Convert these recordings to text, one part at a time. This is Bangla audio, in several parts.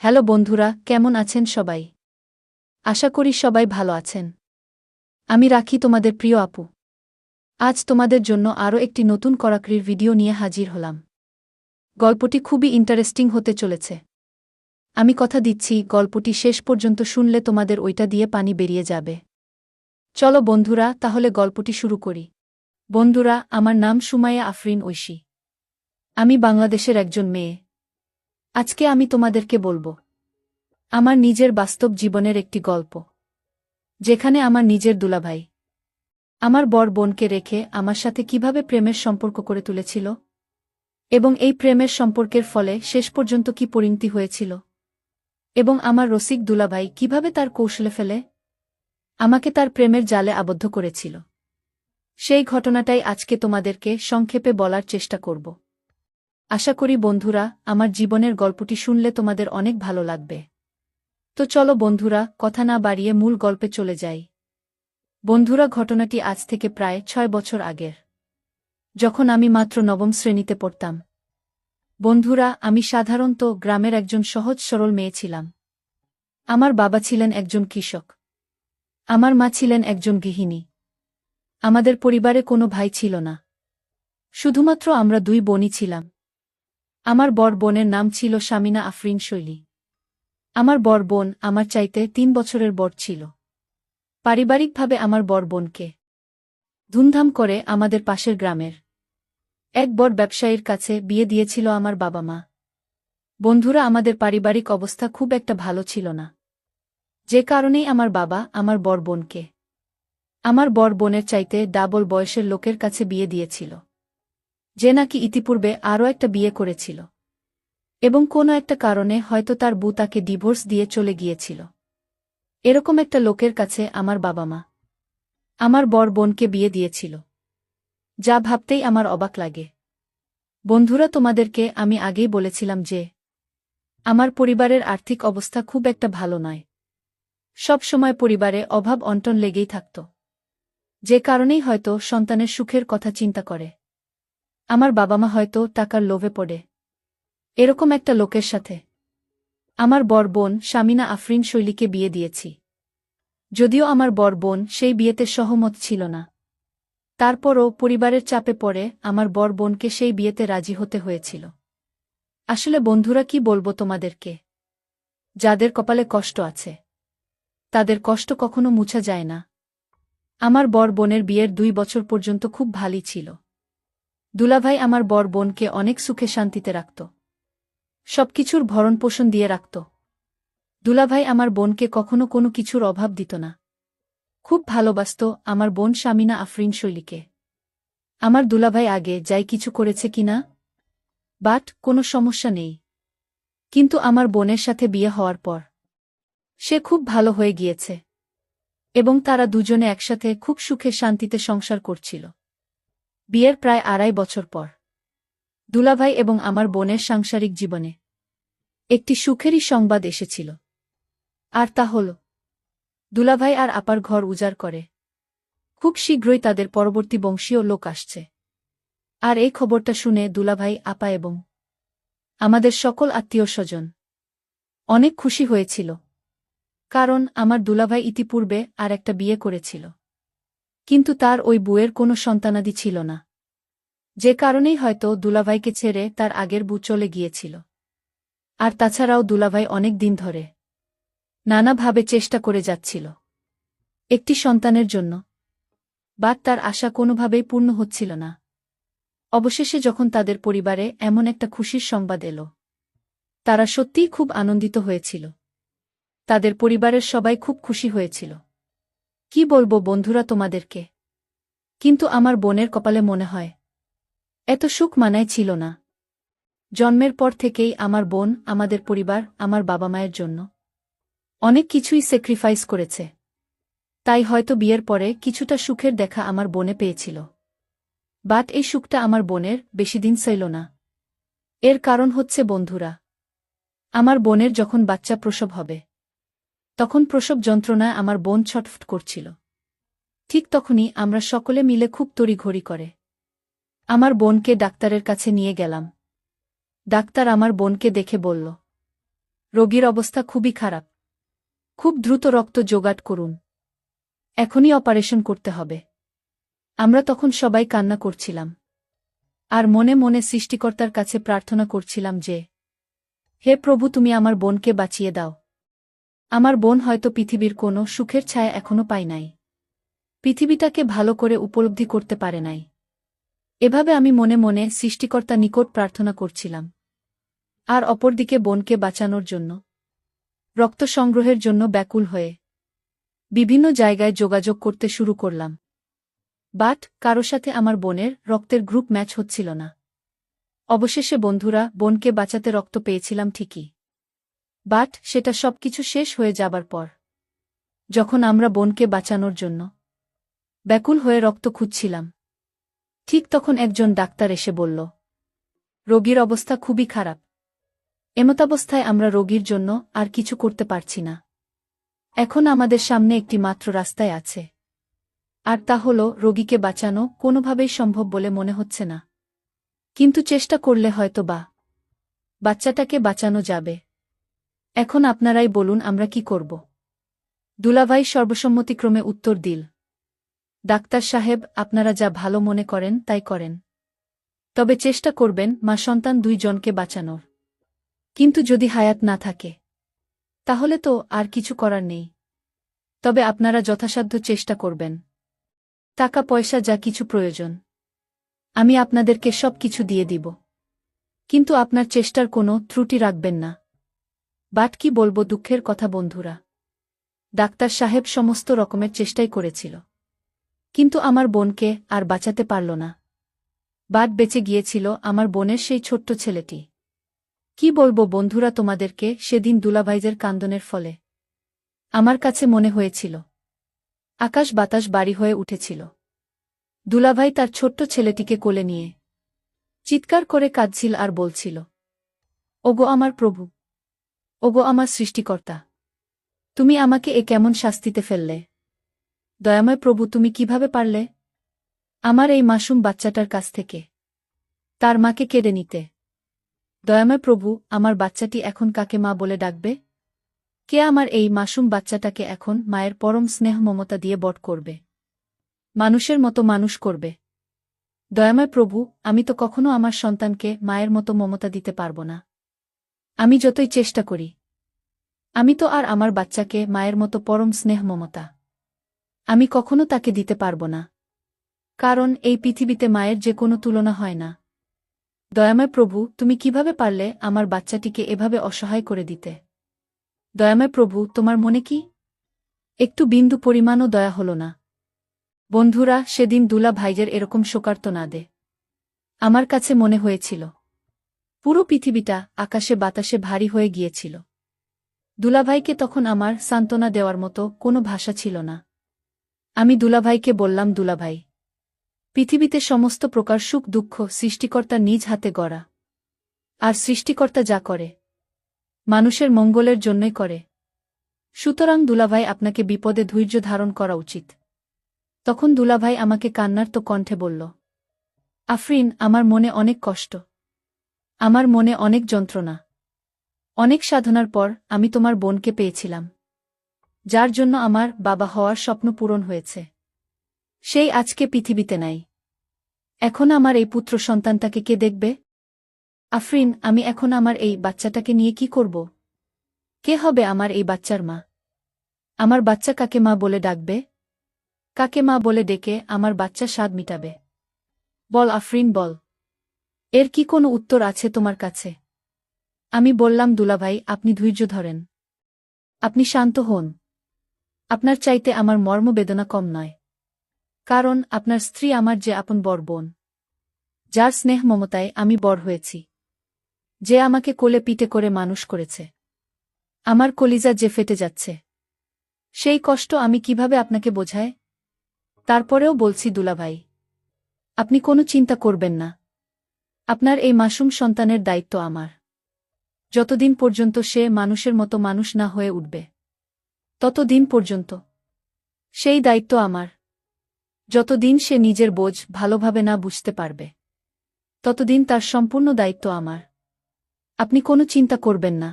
হ্যালো বন্ধুরা, কেমন আছেন সবাই? আশা করি সবাই ভালো আছেন। আমি রাখি তোমাদের প্রিয় আপু। আজ তোমাদের জন্য আরও একটি নতুন করাকরির ভিডিও নিয়ে হাজির হলাম। গল্পটি খুবই ইন্টারেস্টিং হতে চলেছে। আমি কথা দিচ্ছি, গল্পটি শেষ পর্যন্ত শুনলে তোমাদের ওইটা দিয়ে পানি বেরিয়ে যাবে। চলো বন্ধুরা, তাহলে গল্পটি শুরু করি। বন্ধুরা, আমার নাম সুমাইয়া আফরিন ঐশী। আমি বাংলাদেশের একজন মেয়ে। আজকে আমি তোমাদেরকে বলবো আমার নিজের বাস্তব জীবনের একটি গল্প, যেখানে আমার নিজের দুলাভাই আমার বড় বোনকে রেখে আমার সাথে কিভাবে প্রেমের সম্পর্ক করে তুলেছিল, এবং এই প্রেমের সম্পর্কের ফলে শেষ পর্যন্ত কি পরিণতি হয়েছিল, এবং আমার রসিক দুলাভাই কিভাবে তার কৌশলে ফেলে আমাকে তার প্রেমের জালে আবদ্ধ করেছিল। সেই ঘটনাটাই আজকে তোমাদেরকে সংক্ষেপে বলার চেষ্টা করব। আশা করি বন্ধুরা, আমার জীবনের গল্পটি শুনলে তোমাদের অনেক ভালো লাগবে। তো চলো বন্ধুরা, কথা না বাড়িয়ে মূল গল্পে চলে যাই। বন্ধুরা, ঘটনাটি আজ থেকে প্রায় 6 বছর আগের, যখন আমি মাত্র নবম শ্রেণীতে পড়তাম। বন্ধুরা, আমি সাধারণত গ্রামের একজন সহজ সরল মেয়ে ছিলাম। আমার বাবা ছিলেন একজন কৃষক। আমার মা ছিলেন একজন গৃহিণী। আমাদের পরিবারে কোনো ভাই ছিল না। শুধুমাত্র আমরা দুই বোনই ছিলাম। আমার বড় বোনের নাম ছিল শামিনা আফরিন শৈলী। আমার বড় বোন আমার চাইতে 3 বছরের বড় ছিল। পারিবারিকভাবে আমার বড় বোনকে ধুমধাম করে আমাদের পাশের গ্রামের এক বড় ব্যবসায়ীর কাছে বিয়ে দিয়েছিল আমার বাবা মা। বন্ধুরা, আমাদের পারিবারিক অবস্থা খুব একটা ভালো ছিল না, যে কারণেই আমার বাবা আমার বড় বোনকে আমার বড় বোনের চাইতে ডাবল বয়সের লোকের কাছে বিয়ে দিয়েছিল, যে নাকি ইতিপূর্বে আরও একটা বিয়ে করেছিল, এবং কোনো একটা কারণে হয়তো তার বউ তাকে ডিভোর্স দিয়ে চলে গিয়েছিল। এরকম একটা লোকের কাছে আমার বাবা মা আমার বড় বোনকে বিয়ে দিয়েছিল, যা ভাবতেই আমার অবাক লাগে। বন্ধুরা, তোমাদেরকে আমি আগেই বলেছিলাম যে আমার পরিবারের আর্থিক অবস্থা খুব একটা ভালো নয়। সব সময় পরিবারে অভাব অনটন লেগেই থাকত, যে কারণেই হয়তো সন্তানের সুখের কথা চিন্তা করে আমার বাবা মা হয়তো টাকার লোভে পড়ে এরকম একটা লোকের সাথে আমার বড় বোন শামিনা আফরিন শৈলীকে বিয়ে দিয়েছি। যদিও আমার বড় বোন সেই বিয়েতে সহমত ছিল না, তারপরও পরিবারের চাপে পড়ে আমার বড় বোনকে সেই বিয়েতে রাজি হতে হয়েছিল। আসলে বন্ধুরা, কি বলবো তোমাদেরকে, যাদের কপালে কষ্ট আছে তাদের কষ্ট কখনো মুছা যায় না। আমার বড় বোনের বিয়ের 2 বছর পর্যন্ত খুব ভালোই ছিল। দুলাভাই আমার বড় বোনকে অনেক সুখে শান্তিতে রাখত, সবকিছুর ভরণপোষণ দিয়ে রাখত। দুলাভাই আমার বোনকে কখনো কোনো কিছুর অভাব দিত না। খুব ভালোবাসত আমার বোন শামিনা আফরিন শৈলীকে। আমার দুলাভাই আগে যাই কিছু করেছে কিনা, বাট কোনো সমস্যা নেই, কিন্তু আমার বোনের সাথে বিয়ে হওয়ার পর সে খুব ভালো হয়ে গিয়েছে, এবং তারা দুজনে একসাথে খুব সুখে শান্তিতে সংসার করছিল। বিয়ের প্রায় 2.5 বছর পর দুলাভাই এবং আমার বোনের সাংসারিক জীবনে একটি সুখেরই সংবাদ এসেছিল, আর তা হল দুলাভাই আর আপার ঘর উজাড় করে খুব শীঘ্রই তাদের পরবর্তী বংশীয় লোক আসছে। আর এই খবরটা শুনে দুলাভাই, আপা এবং আমাদের সকল আত্মীয়স্বজন অনেক খুশি হয়েছিল, কারণ আমার দুলাভাই ইতিপূর্বে আর একটা বিয়ে করেছিল, কিন্তু তার ওই বউয়ের কোনো সন্তানাদি ছিল না, যে কারণেই হয়তো দুলাভাইকে ছেড়ে তার আগের বউ চলে গিয়েছিল। আর তাছাড়াও দুলাভাই অনেক দিন ধরে নানাভাবে চেষ্টা করে যাচ্ছিল একটি সন্তানের জন্য, বাট তার আশা কোনোভাবেই পূর্ণ হচ্ছিল না। অবশেষে যখন তাদের পরিবারে এমন একটা খুশির সংবাদ এলো, তারা সত্যিই খুব আনন্দিত হয়েছিল। তাদের পরিবারের সবাই খুব খুশি হয়েছিল। কি বলবো বন্ধুরা তোমাদেরকে, কিন্তু আমার বোনের কপালে মনে হয় এত সুখ মানায় ছিল না। জন্মের পর থেকেই আমার বোন আমাদের পরিবার, আমার বাবা মায়ের জন্য অনেক কিছুই স্যাক্রিফাইস করেছে। তাই হয়তো বিয়ের পরে কিছুটা সুখের দেখা আমার বোনে পেয়েছিল, বাট এই সুখটা আমার বোনের বেশিদিন ছিল না। এর কারণ হচ্ছে বন্ধুরা, আমার বোনের যখন বাচ্চা প্রসব হবে, তখন প্রসব যন্ত্রণায় আমার বোন ছটফট করছিল। ঠিক তখনই আমরা সকলে মিলে খুব তড়িঘড়ি করে আমার বোনকে ডাক্তারের কাছে নিয়ে গেলাম। ডাক্তার আমার বোনকে দেখে বলল, রোগীর অবস্থা খুবই খারাপ। খুব দ্রুত রক্ত জোগাড় করুন। এখনই অপারেশন করতে হবে। আমরা তখন সবাই কান্না করছিলাম। আর মনে মনে সৃষ্টিকর্তার কাছে প্রার্থনা করছিলাম যে, হে প্রভু, তুমি আমার বোনকে বাঁচিয়ে দাও। আমার বোন হয়তো পৃথিবীর কোনো সুখের ছায়া এখনো পায় নাই। পৃথিবীটাকে ভালো করে উপলব্ধি করতে পারে নাই। এভাবে আমি মনে মনে সৃষ্টিকর্তা নিকট প্রার্থনা করছিলাম। আর অপরদিকে বোনকে বাঁচানোর জন্য, রক্ত সংগ্রহের জন্য ব্যাকুল হয়ে বিভিন্ন জায়গায় যোগাযোগ করতে শুরু করলাম। বাট কারো সাথে আমার বোনের রক্তের গ্রুপ ম্যাচ হচ্ছিল না। অবশেষে বন্ধুরা, বোনকে বাঁচাতে রক্ত পেয়েছিলাম ঠিকই। বাট সেটা সবকিছু শেষ হয়ে যাবার পর, যখন আমরা বোনকে বাঁচানোর জন্য ব্যাকুল হয়ে রক্ত খুঁজছিলাম, ঠিক তখন একজন ডাক্তার এসে বলল, রোগীর অবস্থা খুবই খারাপ। এমতাবস্থায় আমরা রোগীর জন্য আর কিছু করতে পারছি না। এখন আমাদের সামনে একটি মাত্র রাস্তায় আছে। আর তা হল রোগীকে বাঁচানো। কোনোভাবেই সম্ভব বলে মনে হচ্ছে না, কিন্তু চেষ্টা করলে হয়তো বা বাচ্চাটাকে বাঁচানো যাবে। এখন আপনারাই বলুন আমরা কি করব? দুলাভাই সর্বসম্মতিক্রমে উত্তর দিল, ডাক্তার সাহেব, আপনারা যা ভালো মনে করেন তাই করেন। তবে চেষ্টা করবেন মা সন্তান 2 জনকে বাঁচানোর। কিন্তু যদি হায়াত না থাকে, তাহলে তো আর কিছু করার নেই। তবে আপনারা যথাসাধ্য চেষ্টা করবেন। টাকা পয়সা যা কিছু প্রয়োজন, আমি আপনাদেরকে সব কিছু দিয়ে দিব। কিন্তু আপনার চেষ্টার কোনো ত্রুটি রাখবেন না। বাট কি বলবো দুঃখের কথা বন্ধুরা, ডাক্তার সাহেব সমস্ত রকমের চেষ্টাই করেছিল, কিন্তু আমার বোনকে আর বাঁচাতে পারল না। বাট বেঁচে গিয়েছিল আমার বোনের সেই ছোট্ট ছেলেটি। কি বলবো বন্ধুরা তোমাদেরকে, সেদিন দুলাভাইদের কান্দনের ফলে আমার কাছে মনে হয়েছিল আকাশ বাতাস বাড়ি হয়ে উঠেছিল। দুলাভাই তার ছোট্ট ছেলেটিকে কোলে নিয়ে চিৎকার করে কাঁদছিল আর বলছিল, ওগো আমার প্রভু, ওগো আমার সৃষ্টিকর্তা, তুমি আমাকে এ কেমন শাস্তিতে ফেললে? দয়াময় প্রভু, তুমি কিভাবে পারলে আমার এই মাসুম বাচ্চাটার কাছ থেকে তার মাকে কেড়ে নিতে? দয়াময় প্রভু, আমার বাচ্চাটি এখন কাকে মা বলে ডাকবে? কে আমার এই মাসুম বাচ্চাটাকে এখন মায়ের পরম স্নেহ মমতা দিয়ে বড় করবে, মানুষের মতো মানুষ করবে? দয়াময় প্রভু, আমি তো কখনো আমার সন্তানকে মায়ের মতো মমতা দিতে পারব না। আমি যতই চেষ্টা করি, আমি তো আর আমার বাচ্চাকে মায়ের মতো পরম স্নেহ মমতা আমি কখনো তাকে দিতে পারব না। কারণ এই পৃথিবীতে মায়ের যে কোনো তুলনা হয় না। দয়াময় প্রভু, তুমি কিভাবে পারলে আমার বাচ্চাটিকে এভাবে অসহায় করে দিতে? দয়াময় প্রভু, তোমার মনে কি একটু বিন্দু পরিমাণও দয়া হল না? বন্ধুরা, সেদিন দুলা ভাইয়ের এরকম শোকার্তনাদে আমার কাছে মনে হয়েছিল পুরো পৃথিবীটা আকাশে বাতাসে ভারী হয়ে গিয়েছিল। দুলাভাইকে তখন আমার সান্ত্বনা দেওয়ার মতো কোনো ভাষা ছিল না। আমি দুলাভাইকে বললাম, দুলাভাই, পৃথিবীতে সমস্ত প্রকার সুখ দুঃখ সৃষ্টিকর্তার নিজ হাতে গড়া। আর সৃষ্টিকর্তা যা করে মানুষের মঙ্গলের জন্যই করে। সুতরাং দুলাভাই, আপনাকে বিপদে ধৈর্য ধারণ করা উচিত। তখন দুলাভাই আমাকে কান্নার তো কণ্ঠে বলল, আফরিন, আমার মনে অনেক কষ্ট, আমার মনে অনেক যন্ত্রণা। অনেক সাধনার পর আমি তোমার বোনকে পেয়েছিলাম, যার জন্য আমার বাবা হওয়ার স্বপ্ন পূরণ হয়েছে। সেই আজকে পৃথিবীতে নাই। এখন আমার এই পুত্র সন্তানটাকে কে দেখবে? আফরিন, আমি এখন আমার এই বাচ্চাটাকে নিয়ে কি করব? কে হবে আমার এই বাচ্চার মা? আমার বাচ্চা কাকে মা বলে ডাকবে? কাকে মা বলে ডেকে আমার বাচ্চা স্বাদ মিটাবে? বল আফরিন, বল। এর কি কোনো উত্তর আছে তোমার কাছে? আমি বললাম, দুলাভাই, আপনি ধৈর্য ধরেন, আপনি শান্ত হন। আপনার চাইতে আমার মর্মবেদনা কম নয়। কারণ আপনার স্ত্রী আমার যে আপন বড় বোন, যার স্নেহ মমতায় আমি বড় হয়েছি, যে আমাকে কোলে পিঠে করে মানুষ করেছে। আমার কলিজা যে ফেটে যাচ্ছে, সেই কষ্ট আমি কিভাবে আপনাকে বোঝাই? তারপরেও বলছি দুলাভাই, আপনি কোনো চিন্তা করবেন না। আপনার এই মাসুম সন্তানের দায়িত্ব আমার। যতদিন পর্যন্ত সে মানুষের মতো মানুষ না হয়ে উঠবে, ততদিন পর্যন্ত সেই দায়িত্ব আমার। যতদিন সে নিজের বোঝ ভালোভাবে না বুঝতে পারবে, ততদিন তার সম্পূর্ণ দায়িত্ব আমার। আপনি কোনো চিন্তা করবেন না।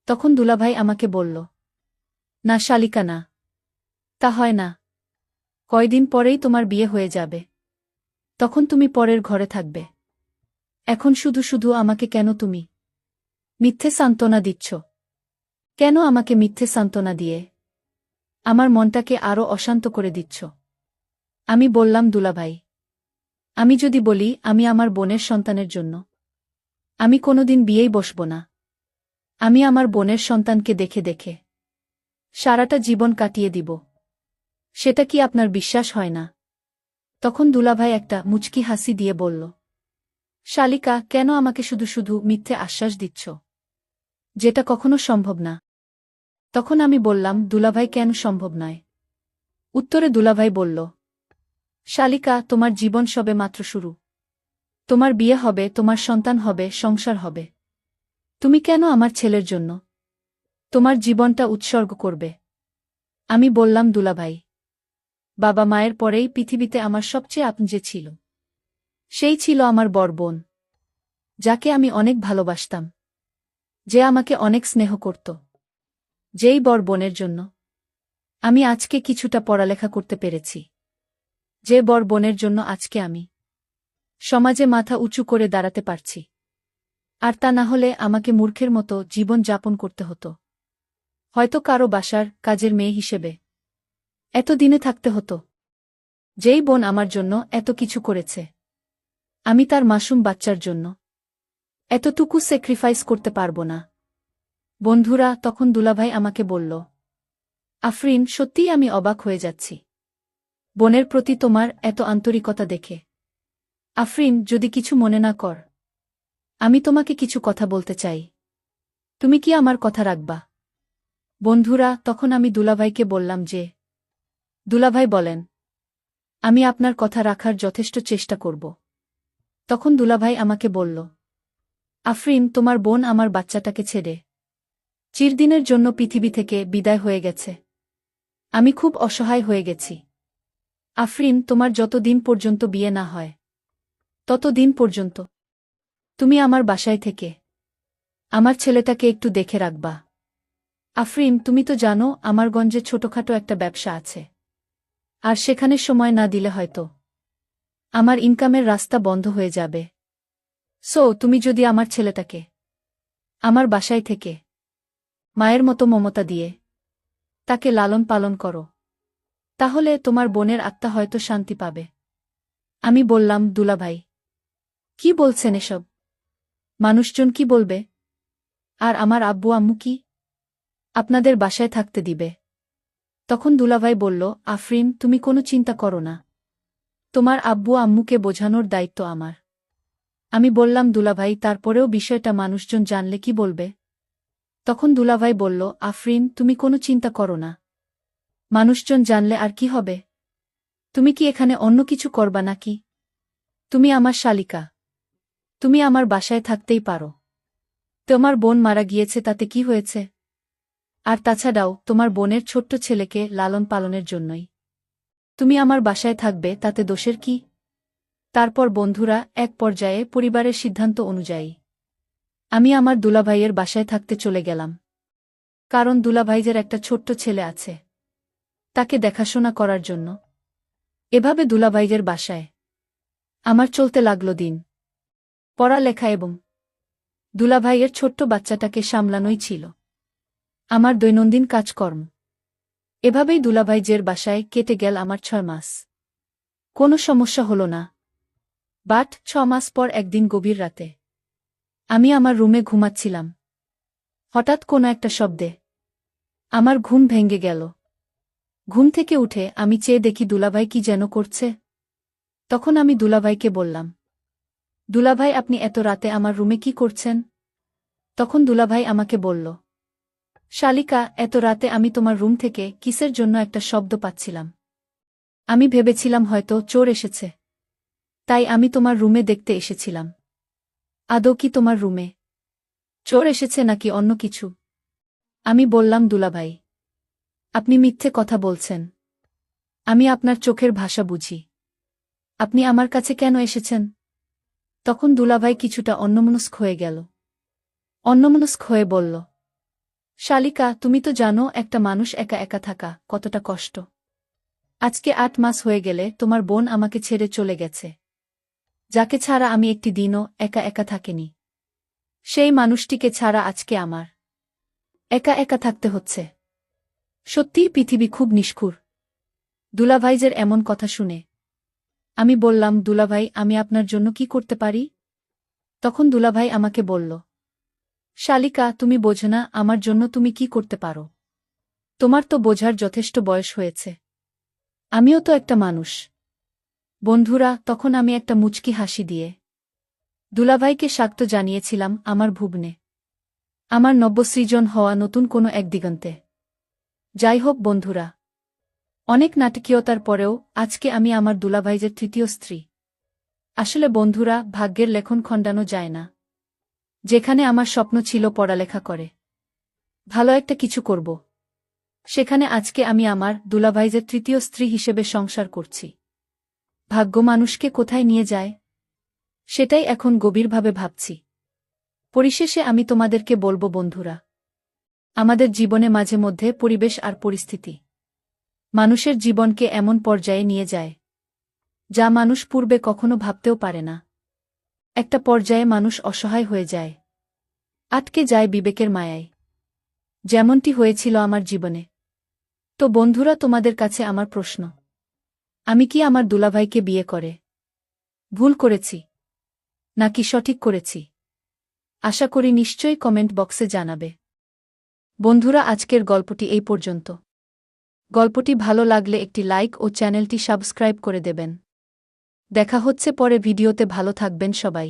তখন দুলাভাই আমাকে বলল, না শালিকা না, তা হয় না। কয়দিন পরেই তোমার বিয়ে হয়ে যাবে, তখন তুমি পরের ঘরে থাকবে। এখন শুধু শুধু আমাকে কেন তুমি মিথ্যে সান্ত্বনা দিচ্ছ? কেন আমাকে মিথ্যে সান্ত্বনা দিয়ে আমার মনটাকে আরও অশান্ত করে দিচ্ছ? আমি বললাম, দুলাভাই, আমি যদি বলি আমি আমার বোনের সন্তানের জন্য আমি কোনোদিন বিয়েই বসব না, আমি আমার বোনের সন্তানকে দেখে দেখে সারাটা জীবন কাটিয়ে দিব, সেটা কি আপনার বিশ্বাস হয় না? তখন দুলাভাই একটা মুচকি হাসি দিয়ে বলল, শালিকা, কেন আমাকে শুধু শুধু মিথ্যে আশ্বাস দিচ্ছ, যেটা কখনো সম্ভব না? তখন আমি বললাম, দুলাভাই, কেন সম্ভব নয়? উত্তরে দুলাভাই বলল, শালিকা, তোমার জীবন সবে মাত্র শুরু। তোমার বিয়ে হবে, তোমার সন্তান হবে, সংসার হবে। তুমি কেন আমার ছেলের জন্য তোমার জীবনটা উৎসর্গ করবে? আমি বললাম, দুলাভাই, বাবা মায়ের পরেই পৃথিবীতে আমার সবচেয়ে আপন যে ছিল, সেই ছিল আমার বড় বোন, যাকে আমি অনেক ভালোবাসতাম, যে আমাকে অনেক স্নেহ করত। যেই বড় বোনের জন্য আমি আজকে কিছুটা পড়ালেখা করতে পেরেছি, যে বড় বোনের জন্য আজকে আমি সমাজে মাথা উঁচু করে দাঁড়াতে পারছি, আর তা না হলে আমাকে মূর্খের মতো জীবন যাপন করতে হতো, হয়তো কারো বাসার কাজের মেয়ে হিসেবে এত দিনে থাকতে হতো। যেই বোন আমার জন্য এত কিছু করেছে, আমি তার মাসুম বাচ্চার জন্য এতটুকু স্যাক্রিফাইস করতে পারব না? বন্ধুরা, তখন দুলাভাই আমাকে বলল, আফরিন, সত্যিই আমি অবাক হয়ে যাচ্ছি বোনের প্রতি তোমার এত আন্তরিকতা দেখে। আফরিন, যদি কিছু মনে না কর, আমি তোমাকে কিছু কথা বলতে চাই, তুমি কি আমার কথা রাখবা? বন্ধুরা, তখন আমি দুলাভাইকে বললাম যে, দুলাভাই বলেন, আমি আপনার কথা রাখার যথেষ্ট চেষ্টা করব। তখন দুলাভাই আমাকে বলল, আফরিন, তোমার বোন আমার বাচ্চাটাকে ছেড়ে চিরদিনের জন্য পৃথিবী থেকে বিদায় হয়ে গেছে। আমি খুব অসহায় হয়ে গেছি। আফরিন, তোমার যত দিন পর্যন্ত বিয়ে না হয়, তত দিন পর্যন্ত তুমি আমার বাসায় থেকে আমার ছেলেটাকে একটু দেখে রাখবা। আফরিন, তুমি তো জানো আমার গঞ্জে ছোটখাটো একটা ব্যবসা আছে, আর সেখানে সময় না দিলে হয়তো আমার ইনকামের রাস্তা বন্ধ হয়ে যাবে। সো তুমি যদি আমার ছেলেটাকে আমার বাসায় থেকে মায়ের মতো মমতা দিয়ে তাকে লালন পালন করো, তাহলে তোমার বোনের আত্মা হয়তো শান্তি পাবে। আমি বললাম, দুলাভাই, কি বলছেন এসব? মানুষজন কি বলবে? আর আমার আব্বু আম্মু কি আপনাদের বাসায় থাকতে দিবে? তখন দুলাভাই বলল, আফরিন, তুমি কোনো চিন্তা করো না, তোমার আব্বু আম্মুকে বোঝানোর দায়িত্ব আমার। আমি বললাম, দুলাভাই, তারপরেও বিষয়টা মানুষজন জানলে কি বলবে? তখন দুলাভাই বলল, আফরিন, তুমি কোনো চিন্তা করো না, মানুষজন জানলে আর কি হবে? তুমি কি এখানে অন্য কিছু করবা নাকি? তুমি আমার শালিকা, তুমি আমার বাসায় থাকতেই পারো। তোমার বোন মারা গিয়েছে, তাতে কি হয়েছে? আর তাছাড়াও তোমার বোনের ছোট্ট ছেলেকে লালন পালনের জন্যই তুমি আমার বাসায় থাকবে, তাতে দোষের কি? তারপর বন্ধুরা, এক পর্যায়ে পরিবারের সিদ্ধান্ত অনুযায়ী আমি আমার দুলাভাইয়ের বাসায় থাকতে চলে গেলাম, কারণ দুলাভাইয়ের একটা ছোট্ট ছেলে আছে, তাকে দেখাশোনা করার জন্য। এভাবে দুলাভাইয়ের বাসায় আমার চলতে লাগল দিন, পড়ালেখা এবং দুলাভাইয়ের ছোট্ট বাচ্চাটাকে সামলানোই ছিল আমার দৈনন্দিন কাজকর্ম। এভাবেই দুলাভাইয়ের বাসায় কেটে গেল আমার 6 মাস। কোনো সমস্যা হলো না। বাট 6 মাস পর একদিন গভীর রাতে আমি আমার রুমে ঘুমাচ্ছিলাম, হঠাৎ কোনো একটা শব্দে আমার ঘুম ভেঙে গেল। ঘুম থেকে উঠে আমি চেয়ে দেখি দুলাভাই কি যেন করছে। তখন আমি দুলাভাইকে বললাম, দুলাভাই, আপনি এত রাতে আমার রুমে কি করছেন? তখন দুলাভাই আমাকে বলল, শালিকা, এত রাতে আমি তোমার রুম থেকে কিসের জন্য একটা শব্দ পাচ্ছিলাম। আমি ভেবেছিলাম হয়তো চোর এসেছে, তাই আমি তোমার রুমে দেখতে এসেছিলাম। আদৌ কি তোমার রুমে চোর এসেছে নাকি অন্য কিছু? আমি বললাম, দুলাভাই, আপনি মিথ্যে কথা বলছেন। আমি আপনার চোখের ভাষা বুঝি। আপনি আমার কাছে কেন এসেছেন? তখন দুলাভাই কিছুটা অন্যমনস্ক হয়ে গেল। অন্যমনস্ক হয়ে বলল, শালিকা, তুমি তো জানো একটা মানুষ একা একা থাকা কতটা কষ্ট। আজকে ৮ মাস হয়ে গেলে তোমার বোন আমাকে ছেড়ে চলে গেছে, যাকে ছাড়া আমি একটি দিনও একা একা থাকিনি। সেই মানুষটিকে ছাড়া আজকে আমার একা একা থাকতে হচ্ছে। সত্যিই পৃথিবী খুব নিষ্ঠুর। দুলাভাইজের এমন কথা শুনে আমি বললাম, দুলাভাই, আমি আপনার জন্য কি করতে পারি? তখন দুলাভাই আমাকে বলল, শালিকা, তুমি বোঝো না আমার জন্য তুমি কি করতে পারো। তোমার তো বোঝার যথেষ্ট বয়স হয়েছে। আমিও তো একটা মানুষ। বন্ধুরা, তখন আমি একটা মুচকি হাসি দিয়ে দুলাভাইকে স্বাগত জানিয়েছিলাম আমার ভুবনে, আমার নব্যসৃজন হওয়া নতুন কোনো এক দিগন্তে। যাই হোক বন্ধুরা, অনেক নাটকীয়তার পরেও আজকে আমি আমার দুলাভাইজের তৃতীয় স্ত্রী। আসলে বন্ধুরা, ভাগ্যের লেখন খণ্ডানো যায় না। যেখানে আমার স্বপ্ন ছিল পড়ালেখা করে ভালো একটা কিছু করব, সেখানে আজকে আমি আমার দুলাভাইজের তৃতীয় স্ত্রী হিসেবে সংসার করছি। ভাগ্য মানুষকে কোথায় নিয়ে যায়, সেটাই এখন গভীরভাবে ভাবছি। পরিশেষে আমি তোমাদেরকে বলবো বন্ধুরা, আমাদের জীবনে মাঝে মধ্যে পরিবেশ আর পরিস্থিতি মানুষের জীবনকে এমন পর্যায়ে নিয়ে যায় যা মানুষ পূর্বে কখনো ভাবতেও পারে না। একটা পর্যায়ে মানুষ অসহায় হয়ে যায়, আটকে যায় বিবেকের মায়ায়, যেমনটি হয়েছিল আমার জীবনে। তো বন্ধুরা, তোমাদের কাছে আমার প্রশ্ন, আমি কি আমার দুলাভাইকে বিয়ে করে ভুল করেছি নাকি সঠিক করেছি? আশা করি নিশ্চয়ই কমেন্ট বক্সে জানাবে। বন্ধুরা, আজকের গল্পটি এই পর্যন্ত। গল্পটি ভালো লাগলে একটি লাইক ও চ্যানেলটি সাবস্ক্রাইব করে দেবেন। দেখা হচ্ছে পরে ভিডিওতে। ভালো থাকবেন সবাই।